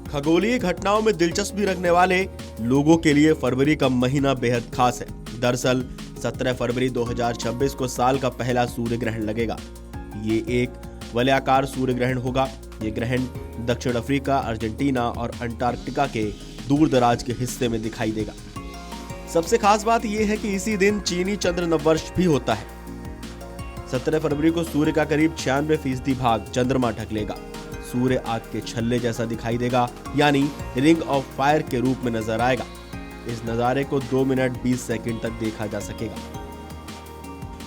खगोलीय घटनाओं में दिलचस्पी रखने वाले लोगों के लिए फरवरी का महीना बेहद खास है। दरअसल 17 फरवरी 2026 को साल का पहला सूर्य ग्रहण लगेगा। ये एक वलयाकार सूर्य ग्रहण होगा। ये ग्रहण दक्षिण अफ्रीका, अर्जेंटीना और अंटार्कटिका के दूर दराज के हिस्से में दिखाई देगा। सबसे खास बात यह है कि इसी दिन चीनी चंद्र नववर्ष भी होता है। 17 फरवरी को सूर्य का करीब 96% भाग चंद्रमा ढक लेगा। सूर्य आग के छल्ले जैसा दिखाई देगा, यानी रिंग ऑफ फायर के रूप में नजर आएगा। इस नजारे को 2 मिनट 20 सेकंड तक देखा जा सकेगा।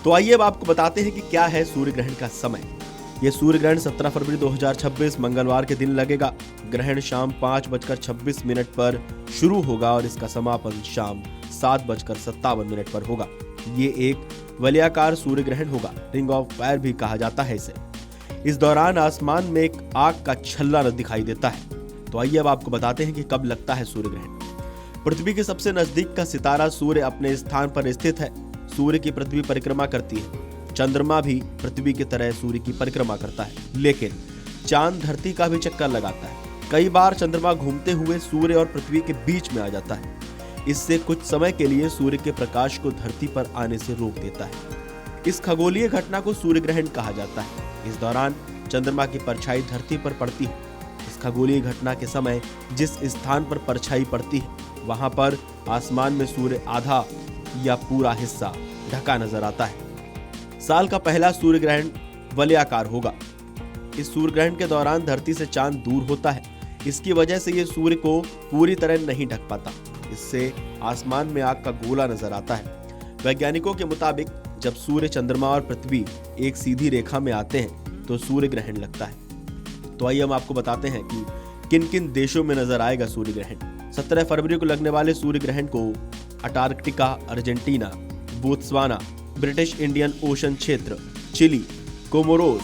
तो आइए अब आपको बताते हैं कि क्या है सूर्य ग्रहण का समय। यह सूर्य ग्रहण 17 फरवरी 2026 मंगलवार के दिन लगेगा। ग्रहण शाम 5:26 पर शुरू होगा और इसका समापन शाम 7:57 पर होगा। ये एक वलयाकार सूर्य ग्रहण होगा। रिंग ऑफ फायर भी कहा जाता है इसे। इस दौरान आसमान में एक आग का छल्ला दिखाई देता है। तो आइए अब आपको बताते हैं कि कब लगता है सूर्य ग्रहण। पृथ्वी के सबसे नजदीक का सितारा सूर्य अपने स्थान पर स्थित है। सूर्य की पृथ्वी परिक्रमा करती है। चंद्रमा भी पृथ्वी की तरह सूर्य की परिक्रमा करता है, लेकिन चांद धरती का भी चक्कर लगाता है। कई बार चंद्रमा घूमते हुए सूर्य और पृथ्वी के बीच में आ जाता है। इससे कुछ समय के लिए सूर्य के प्रकाश को धरती पर आने से रोक देता है। इस खगोलीय घटना को सूर्य ग्रहण कहा जाता है। इस दौरान चंद्रमा की परछाई धरती पर पड़ती है। इस खगोलीय घटना के समय जिस स्थान पर परछाई पड़ती है, वहां पर आसमान में सूर्य आधा या पूरा हिस्सा ढका नजर आता है। साल का पहला सूर्य ग्रहण वलयाकार होगा। इस सूर्य ग्रहण के दौरान धरती से चांद दूर होता है। इसकी वजह से ये सूर्य को पूरी तरह नहीं ढक पाता। इससे आसमान में आग का गोला नजर आता है। वैज्ञानिकों के मुताबिक जब सूर्य, चंद्रमा और पृथ्वी एक सीधी रेखा में आते हैं तो सूर्य ग्रहण लगता है। तो आइए हम आपको बताते हैं कि किन किन देशों में नजर आएगा सूर्य ग्रहण। 17 फरवरी को लगने वाले सूर्य ग्रहण को Antarctica, Argentina, Botswana, British Indian ocean क्षेत्र, चिली, कोमोरोस,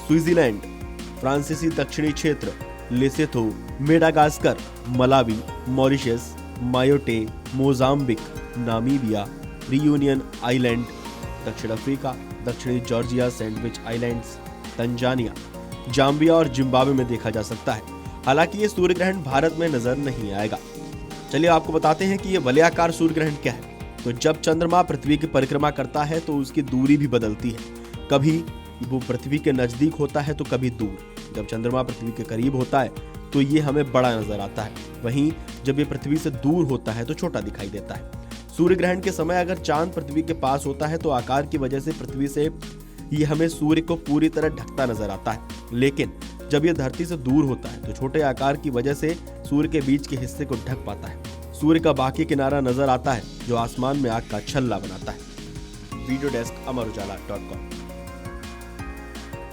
स्विट्जरलैंड, फ्रांसीसी दक्षिणी क्षेत्र, Lesotho, Madagascar, Malawi, Mauritius, मायोटे, Mozambique, Namibia, reunion island, दक्षिण अफ्रीका, दक्षिणी Georgia, sandwich islands, Tanzania, Zambia और जिम्बाब्वे में देखा जा सकता है। हालांकि ये सूर्य ग्रहण भारत में नजर नहीं आएगा। चलिए आपको बताते हैं कि ये वलयाकार सूर्य ग्रहण क्या है। तो जब चंद्रमा पृथ्वी की परिक्रमा करता है तो उसकी दूरी भी बदलती है। कभी वो पृथ्वी के नजदीक होता है तो कभी दूर। जब चंद्रमा पृथ्वी के करीब होता है तो ये हमें बड़ा नजर आता है। वहीं जब ये पृथ्वी से दूर होता है तो छोटा दिखाई देता है। सूर्य ग्रहण के समय अगर चांद पृथ्वी के पास होता है तो आकार की वजह से पृथ्वी से ये हमें सूर्य को पूरी तरह ढकता नजर आता है, लेकिन जब ये धरती से दूर होता है तो छोटे आकार की वजह से सूर्य के बीच के हिस्से को ढक पाता है। सूर्य का बाकी किनारा नजर आता है जो आसमान में आग का छल्ला बनाता है। Video desk amarujala.com।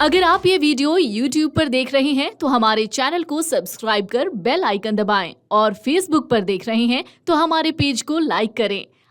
अगर आप ये वीडियो YouTube पर देख रहे हैं तो हमारे चैनल को सब्सक्राइब कर बेल आइकन दबाएं और Facebook पर देख रहे हैं तो हमारे पेज को लाइक करें।